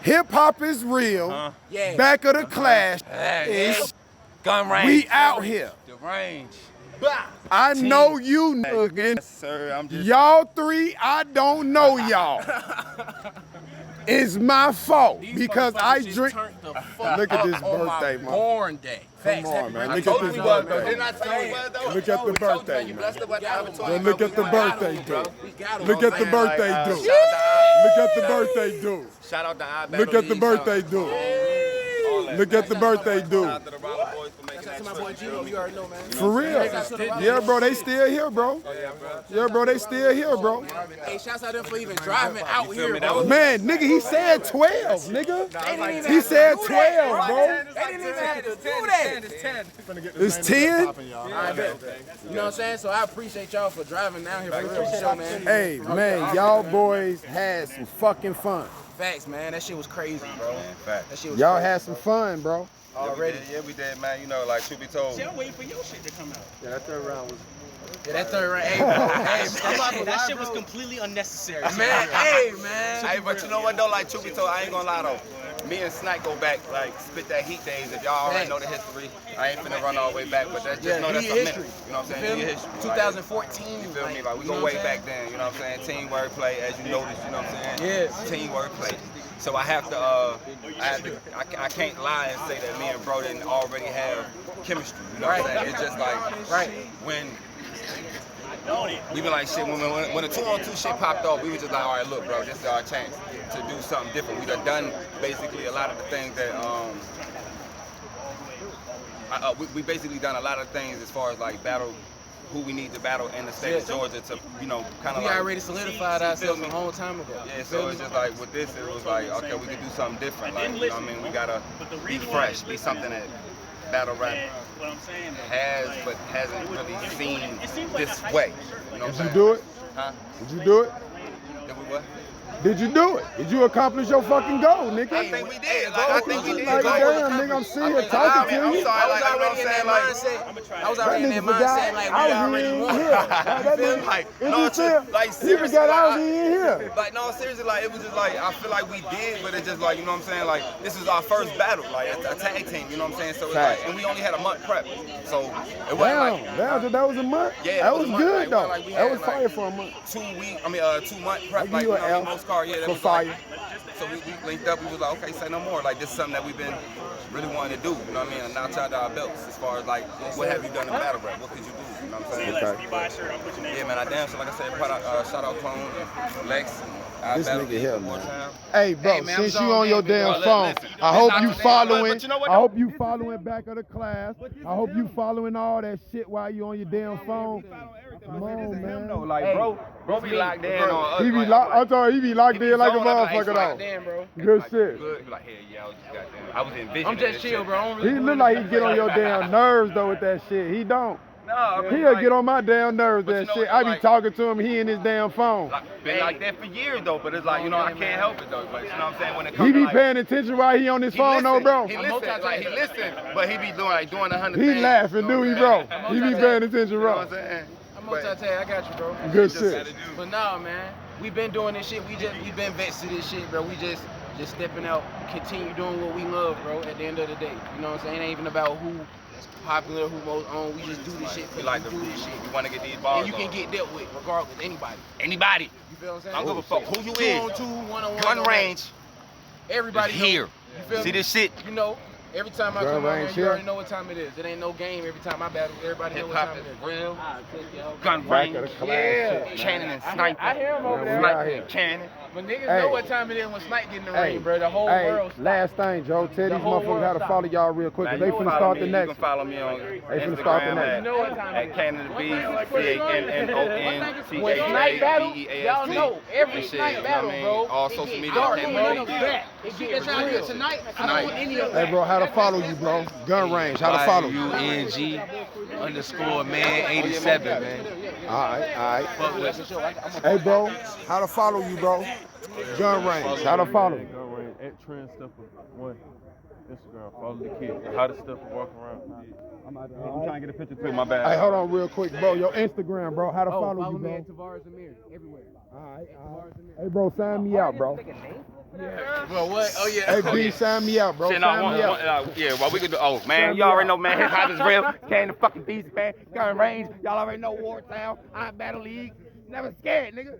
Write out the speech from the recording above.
Hip hop is real. Back of the class. Gun range. We out here. The range. I know you niggas. Yes, sir. I'm just. Y'all three, I don't know y'all. It's my fault because I drink. Look at this birthday, man. Born day. Come on, man. Look at this birthday. Didn't I tell you what, though? Look at the birthday, man. man. Look at the birthday dude. Look at the birthday dude. Look at the birthday dude. Shout out to iBattle. Look at the birthday dude. Look at the birthday dude. Shout out to the Rala boys for making that trip. For real. Yeah, bro, they still here, bro. Yeah, bro, they still here, bro. Hey, shouts out to them for even driving out here, bro. Man, nigga, he said 12, nigga. He said 12, bro. They didn't even have to do that. It's 10? You know what I'm saying? So I appreciate y'all for driving down here for real, for sure, man. Hey, man, y'all boys had some fucking fun. Facts, man. That shit was crazy, bro. That shit was Y'all crazy. had some fun, bro. Already. Yeah, we did, man. You know, like, truth be told. I'm waiting for your shit to come out. Yeah, that third round was... Yeah, that third round. Hey, bro. Hey, That shit was completely unnecessary. man. Hey, man. Hey, but you know what, though? Like, truth be told, I ain't gonna lie, though. Me and Snipe go back, like, spit that heat days. If y'all already know the history, I ain't finna run all the way back, but that's just know that's a minute. You know what I'm saying? Heat history. 2014. You feel me? Like, we go way back then, you know what I'm saying? Team wordplay, as you noticed, you know what I'm saying? Yes. Team wordplay. So I have to, I can't lie and say that me and bro didn't already have chemistry, you know what I'm saying? It's just like, when we been like shit, when the 2-on-2 shit popped off, we were just like, all right, look, bro, this is our chance to do something different. We done basically a lot of the things that, we basically done a lot of things as far as like battle, who we need to battle in the state of Georgia to, you know, kind of We like. already solidified ourselves a long time ago. Yeah, so it's just like with this, it was like, okay, we could do something different. Like, you know what I mean? We gotta be fresh, be something that battle rap has, but hasn't really seen this way. You know what I'm saying? Did you do it? Huh? Did you do it? Did we what? Did you do it? Did you accomplish your fucking goal, nigga? I think we did. Like, I think we did. Like, damn, nigga, I'm sitting here talking to you. I'm sorry, like, you know what I'm saying? Like, I was already in that mindset, like, we already won. like, no, like, He seriously, forgot I was like, in here. like, no, seriously, like, it was just like, I feel like we did, but it's just like, you know what I'm saying? Like, this is our first battle, like, a tag team, you know what I'm saying? So it's like, and we only had a month prep, so it wasn't like. Damn, that was a month? Yeah, that was good, though. Like, that was fire for a month. 2 month prep, like, you you an know, L most car, yeah, that for was fire. Like, so we linked up, we was like, okay, say no more. Like, this is something that we've been really wanting to do, you know what I mean? And now out our belts as far as like, what have you done in battle rap? What could you do? You know what I'm saying? Okay. Yeah, man, I damn sure, like I said, shout out Clone and Lex. This nigga here, man. Time. Hey, bro, Hey, man, since I'm you on your damn listen, phone, listen. I hope you But following. you know what, I hope you following back of the class. I hope you following all that shit while you on your damn phone. Come on, man. Like, bro be locked in on us. He be locked. I'm sorry, he be locked in like a motherfucker though. Damn, bro. Good shit. Good. He like, hey, yeah, I was just goddamn. I was envisioning. I'm just chill, bro. I don't He really look like he get on your damn nerves though with that shit. He don't. No, I mean, He'll like, get on my damn nerves but that you know shit. what, I be like- talking to him, he in his damn phone. like, been like that for years though, but it's like, you know, I can't help it though. But you know what I'm saying? When it comes He to be like, paying attention while he on his phone though, bro. He listen, like he listen, but he be doing 100 He things. laughing, do he, bro? He be paying attention, You know bro. what I'm saying? I'm multi-tag, I got you, bro. Good shit. But nah, man, we been doing this shit. We been vets to this shit, bro. We just stepping out, continue doing what we love, bro. At the end of the day, you know what I'm saying? It ain't even about who popular, who most on. We just do this shit We because like we to do this shit. we want to get these balls. And you can get dealt with regardless, anybody. anybody. You feel what I'm saying? I don't give a fuck who you 2 is. on 2, 1-on-1. Gun range. Everybody is know. here. You feel See me? this shit? You know, every time I Gun come on range here, here. you already know what time it is. It ain't no game every time I battle. Everybody know Hip what hop time is it is. real. Gun Back range. of the class Yeah. shit, Channing and Sniper. I hear him over Man, there. we out here. Channing. But niggas Hey. know what time it is when Snipe get in the Hey, ring, bro. The whole hey, world stop. last thing, Joe. Tell these The whole motherfuckers world how to stop. follow y'all real quick, Now, cause they you can finna follow start me. the You next can one. follow me on finna start the Instagram next You know what time at it is. Cannon B, When Snipe battle, y'all know every Snipe battle, bro. All social media. Dark. Cannon B. It gets real. Tonight, I don't want any of Hey, that. bro, how to follow you, bro? Gun range, how to follow you? YUNG_man87, man. All right. Hey, bro, how to follow you, bro? Gun range, how to follow you? Gun range at Trend Stepper 1. Instagram, follow the kid. Hottest stuff walk around. I'm trying to get a picture too. My bad. Hey, hold on real quick, bro. Your Instagram, bro. How to follow you, Follow me bro? at Tavares Amir everywhere. All right. Hey, bro, sign me out, bro. Well, what? Oh yeah. Hey, B, sign me out, bro. Shit, Sign me out. yeah, well, we could do. Oh, man, you already know, man. Hip hop is real. Came to fucking DC, man. Gun range. Y'all already know Wartown. I Battle League. Never scared, nigga.